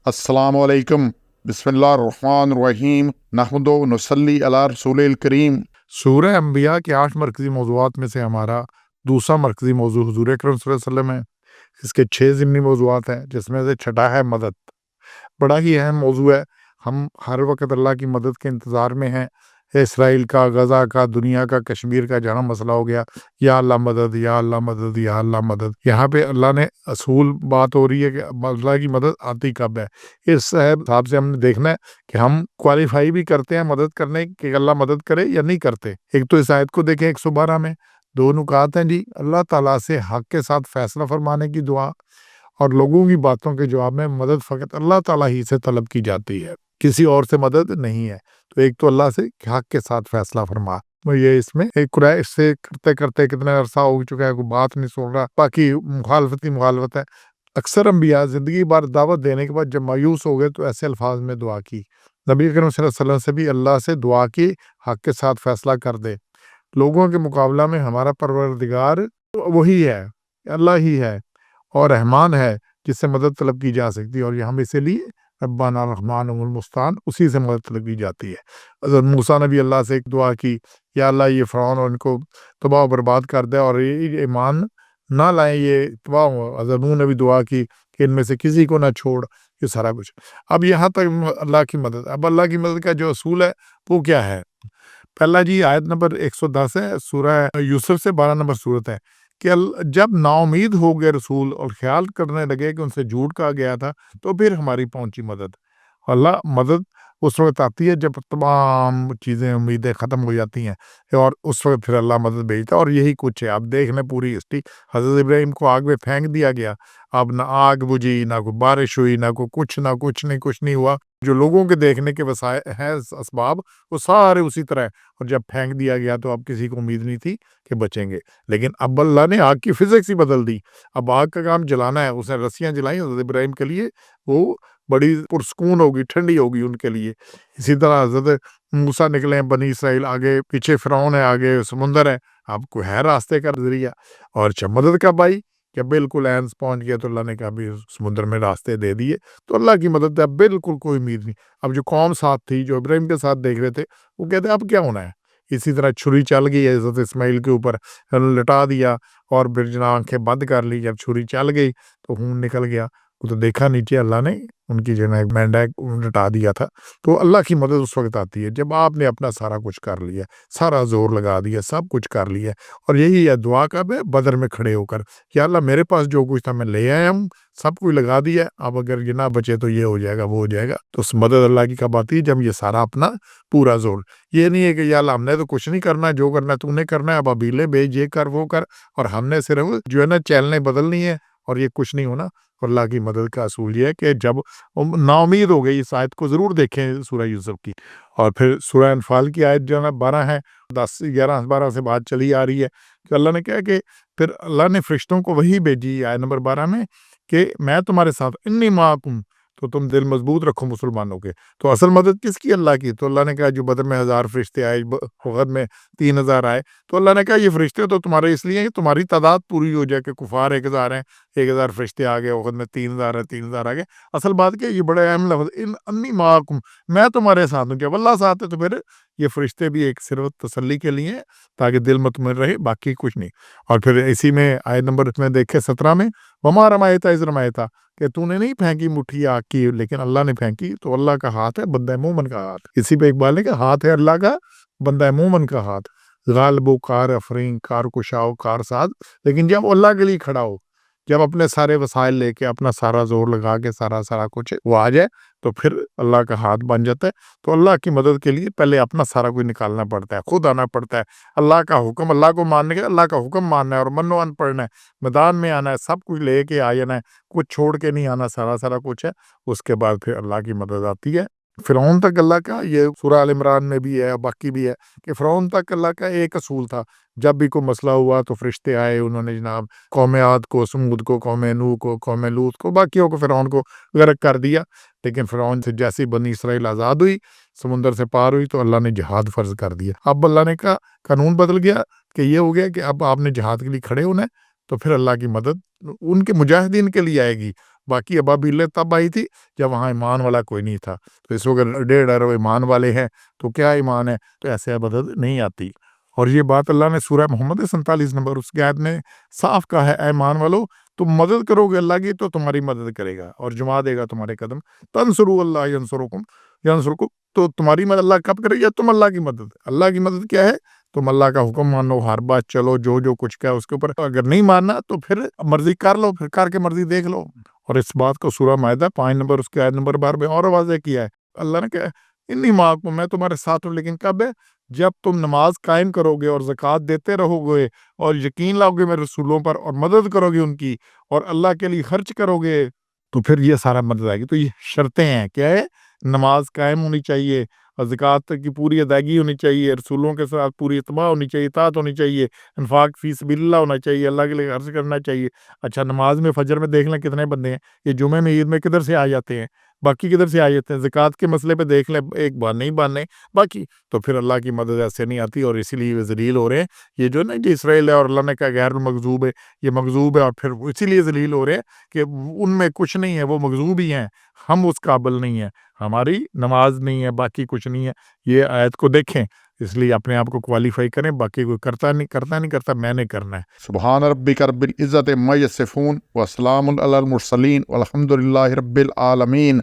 अस्सलामु अलैकुम बिस्मिल्लाहिर्रहमानिर्रहीम नहमदु व नुसल्ली अला रसूलिल करीम। सूरह अंबिया के 8 मरकज़ी मौज़ूआत में से हमारा दूसरा मरकज़ी मौज़ू हुज़ूर अकरम सल्लल्लाहु अलैहि वसल्लम है। इसके 6 ज़िमनी मौज़ूआत हैं, जिसमें से छठा है मदद। बड़ा ही अहम मौज़ू है। हम हर वक़्त अल्लाह की मदद के इंतज़ार में हैं। इसराइल का, गज़ा का, दुनिया का, कश्मीर का जहाँ मसला हो गया, या अल्लाह मदद, या अल्लाह मदद, या अल्लाह मदद। यहाँ पे अल्लाह ने असूल बात हो रही है कि अल्लाह की मदद आती कब है। इस हिसाब से हमने देखना है कि हम क्वालिफाई भी करते हैं मदद करने कि अल्लाह मदद करे या नहीं करते। एक तो इस आयत को देखें 112 में 2 नुकात हैं जी। अल्लाह ताला से हक़ के साथ फ़ैसला फरमाने की दुआ और लोगों की बातों के जवाब में मदद फ़कत अल्लाह ताला ही से तलब की जाती है, किसी और से मदद नहीं है। तो एक तो अल्लाह से हक़ के साथ फ़ैसला फरमा, ये इसमें एक कुरान इससे करते-करते कितना अरसा हो चुका है, कोई बात नहीं सुन रहा, बाकी मुखालफत ही मुखालफत है। अक्सर अंबिया ज़िंदगी भर दावत देने के बाद जब मायूस हो गए तो ऐसे अल्फाज में दुआ की। नबी अकरम सल्लल्लाहु अलैहि वसल्लम से भी अल्लाह से दुआ की हक़ के साथ फ़ैसला कर दे। लोगों के मुकाबला में हमारा परवरदिगार वही है, अल्लाह ही है और रहमान है जिससे मदद तलब की जा सकती है। और ये हम इसीलिए रब्बाना रहमानुल मुस्तान, उसी से मदद तलब की जाती है। हज़रत मूसा ने भी अल्लाह से एक दुआ की, या अल्लाह ये फ़िरौन और इनको तबाह बर्बाद कर दे और ये ईमान ना लाएं, ये तबाह हो। हज़रत नूह ने भी दुआ की कि इनमें से किसी को ना छोड़, ये सारा कुछ। अब यहाँ तक अल्लाह की मदद। अब अल्लाह की मदद का जो असूल है वो क्या है? पहला जी आयत नंबर 110 है, सूरह यूसुफ से 12 नंबर सूरत है कि जब नाउमीद हो गए रसूल और ख्याल करने लगे कि उनसे झूठ कहा गया था, तो फिर हमारी पहुंची मदद। अल्लाह मदद उस वक्त आती है जब तमाम चीज़ें उम्मीदें ख़त्म हो जाती हैं और उस वक्त फिर अल्लाह मदद भेजता है। और यही कुछ है। आप देख लें पूरी हिस्ट्री। हज़रत इब्राहीम को आग में फेंक दिया गया, अब ना आग बुझी, ना कोई बारिश हुई, ना कोई कुछ, ना कुछ नहीं हुआ। जो लोगों के देखने के वसाए हैं असबाब, वो सारे उसी तरह है। और जब फेंक दिया गया तो अब किसी को उम्मीद नहीं थी कि बचेंगे। लेकिन अब अल्लाह ने आग की फिजिक्स ही बदल दी। अब आग का काम जलाना है। उसने रस्सियां जलाई हज़रत इब्राहीम के लिए, वो बड़ी पुरस्कून होगी, ठंडी होगी उनके लिए। इसी तरह हज़रत मूसा निकले, बनी इसराइल आगे, पीछे फ़िरौन है, आगे समुंदर है, अब कोई है रास्ते का ज़रिया। और जब मदद कब आई कि बिल्कुल एंस पहुंच गया तो अल्लाह ने कहा भी समुद्र में रास्ते दे दिए। तो अल्लाह की मदद है, बिल्कुल कोई उम्मीद नहीं। अब जो कौम साथ थी, जो इब्राहीम के साथ देख रहे थे, वो कहते अब क्या होना है। इसी तरह छुरी चल गई है हज़रत इस्माइल के ऊपर, लटा दिया और फिर जना आंखें बंद कर ली। जब छुरी चल गई तो खून निकल गया। वो तो देखा नीचे अल्लाह ने, उनकी जो है मेंढा लटा दिया था। तो अल्लाह की मदद उस वक्त आती है जब आपने अपना सारा कुछ कर लिया, सारा जोर लगा दिया, सब कुछ कर लिया। और यही है दुआ कब है? बदर में खड़े होकर, या अल्लाह मेरे पास जो कुछ था मैं ले आया हूँ, सब कुछ लगा दिया, अब अगर ये ना बचे तो ये हो जाएगा, वो हो जाएगा। तो उस मदद अल्लाह की कब आती है? जब ये सारा अपना पूरा जोर। ये नहीं है कि या अल्लाह हमने तो कुछ नहीं करना, जो करना है तूने करना है, अब अबीले भेज, ये कर वो कर, और हमने सिर्फ जो है ना चैलें बदलनी है और ये कुछ नहीं होना। अल्लाह की मदद का असूल ये है कि जब नाउमीद हो गई, इस आयत को ज़रूर देखें सूरह यूसुफ की। और फिर सूरह अनफाल की आयत जो है ना 12 है, 10 11-12 से बात चली आ रही है कि अल्लाह ने कहा कि फिर अल्लाह ने फरिश्तों को वही भेजी आयत नंबर 12 में कि मैं तुम्हारे साथ, इन्नी माअकुम, तो तुम दिल मजबूत रखो मुसलमानों के। तो असल मदद किसकी? अल्लाह की। तो अल्लाह ने कहा जो बदर में 1000 फरिश्ते आए, उहद में 3000 आए, तो अल्लाह ने कहा ये फरिश्ते तो तुम्हारे इसलिए कि तुम्हारी तादाद पूरी हो जाए कि कुफार 1000 हैं, 1000 फरिश्ते आ गए, उहद में 3000 है, 3000 आ गए। असल बात क्या है? ये बड़ा अहम लफ्ज़, इन अन्नी माअकुम, मैं तुम्हारे साथ हूँ। जब अल्लाह साथ है तो फिर ये फरिश्ते भी एक सिर्फ तसल्ली के लिए, ताकि दिल मुतमईन रहे, बाकी कुछ नहीं। और फिर इसी में आयत नंबर में देखे 17 में, वमा रमायता इज़ रमायता, कि तूने नहीं फेंकी मुट्ठी आग की, लेकिन अल्लाह ने फेंकी। तो अल्लाह का हाथ है, बंदा मोमन का हाथ। इसी पे इकबाल ने कहा हाथ है अल्लाह का, बंदा मोमन का हाथ। गालिबो कार अफरीन, कार कुशाओ, कार साद। लेकिन जब अल्लाह के लिए खड़ा हो, जब अपने सारे वसाइल लेके, अपना सारा जोर लगा के, सारा कुछ वो आ जाए, तो फिर अल्लाह का हाथ बन जाता है। तो अल्लाह की मदद के लिए पहले अपना सारा कुछ निकालना पड़ता है, खुद आना पड़ता है। अल्लाह का हुक्म, अल्लाह को मानने के, अल्लाह का हुक्म मानना है और मनो अन पढ़ना है, मैदान में आना है, सब कुछ लेके आ जाना है, कुछ छोड़ के नहीं आना, सारा कुछ है। उसके बाद फिर अल्लाह की मदद आती है। फ़िरौन तक अल्लाह का, ये सूरह आल इमरान में भी है, बाकी भी है कि फ़िरौन तक अल्लाह का एक असूल था। जब भी कोई मसला हुआ तो फरिश्ते आए, उन्होंने जनाब कौम आद को, समूद को, कौम नूह को, कौम लूत को, बाकियों को, फ़िरौन को गर्क कर दिया। लेकिन फ़िरौन से जैसे ही बनी इसराइल आज़ाद हुई, समुंदर से पार हुई, तो अल्लाह ने जिहाद फ़र्ज़ कर दिया। अब अल्लाह ने कहा, कानून बदल गया कि ये हो गया कि अब आपने जिहाद के लिए खड़े होना है, तो फिर अल्लाह की मदद उनके मुजाहिदीन के लिए आएगी। باقی ابابیلیں تب آئی تھی جب وہاں ایمان والا کوئی نہیں تھا. تو اس وقت 1.5 ارب ایمان والے ہیں تو کیا ایمان ہے؟ تو ایسے مدد نہیں آتی. اور یہ بات اللہ نے سورہ محمد 47 نمبر اس کی آیت میں صاف کہا ہے، اے ایمان والو تم مدد کرو گے اللہ کی تو تمہاری مدد کرے گا اور جما دے گا تمہارے قدم. تنصروا اللہ ینصرکم تو تمہاری مدد اللہ کب کرے گا؟ تم اللہ کی مدد. اللہ کی مدد کیا ہے؟ تم اللہ کا حکم مانو، ہر بات چلو، جو کچھ کیا اس کے اوپر. اگر نہیں ماننا تو پھر مرضی کر لو، پھر کر کے مرضی دیکھ لو. اور اس بات کو سورہ مائدہ 5 نمبر اس کی آیت نمبر 12 میں اور واضح کیا ہے. اللہ نے کہا انی معکم، میں تمہارے ساتھ ہوں، لیکن کب ہے؟ جب تم نماز قائم کرو گے اور زکوٰۃ دیتے رہو گے اور یقین لاؤ گے میرے رسولوں پر اور مدد کرو گے ان کی اور اللہ کے لیے خرچ کرو گے تو پھر یہ سارا مدد آئے گی. تو یہ شرطیں ہیں. کیا ہے؟ نماز قائم ہونی چاہیے اور زکوٰۃ کی پوری ادائیگی ہونی چاہیے، رسولوں کے ساتھ پوری اتباع ہونی چاہیے، اطاعت ہونی چاہیے، انفاق فی سبیل اللہ ہونا چاہیے، اللہ کے لیے خرچ کرنا چاہیے. اچھا نماز میں فجر میں دیکھ لیں کتنے بندے ہیں، یہ جمعے میں عید میں کدھر سے آ جاتے ہیں، باقی کدھر سے آ جاتے ہیں. زکوٰۃ کے مسئلے پہ دیکھ لیں ایک بار نہیں باندھنے باقی، تو پھر اللہ کی مدد ایسے نہیں آتی. اور اسی لیے ذلیل ہو رہے ہیں. یہ جو نا جو اسرائیل ہے اور اللہ نے کہا غیر مغضوب ہے، یہ مغضوب ہے اور پھر اسی لیے ذلیل ہو رہے ہیں کہ ان میں کچھ نہیں ہے، وہ مغضوب ہی ہیں، ہم اس قابل نہیں ہیں، ہماری نماز نہیں ہے، باقی کچھ نہیں ہے. یہ آیت کو دیکھیں، اس لیے اپنے آپ کو کوالیفائی کریں. باقی کوئی کرتا میں نے کرنا ہے. سبحان ربک رب العزت عما یصفون وسلام علی المرسلین والحمد للہ رب العالمین.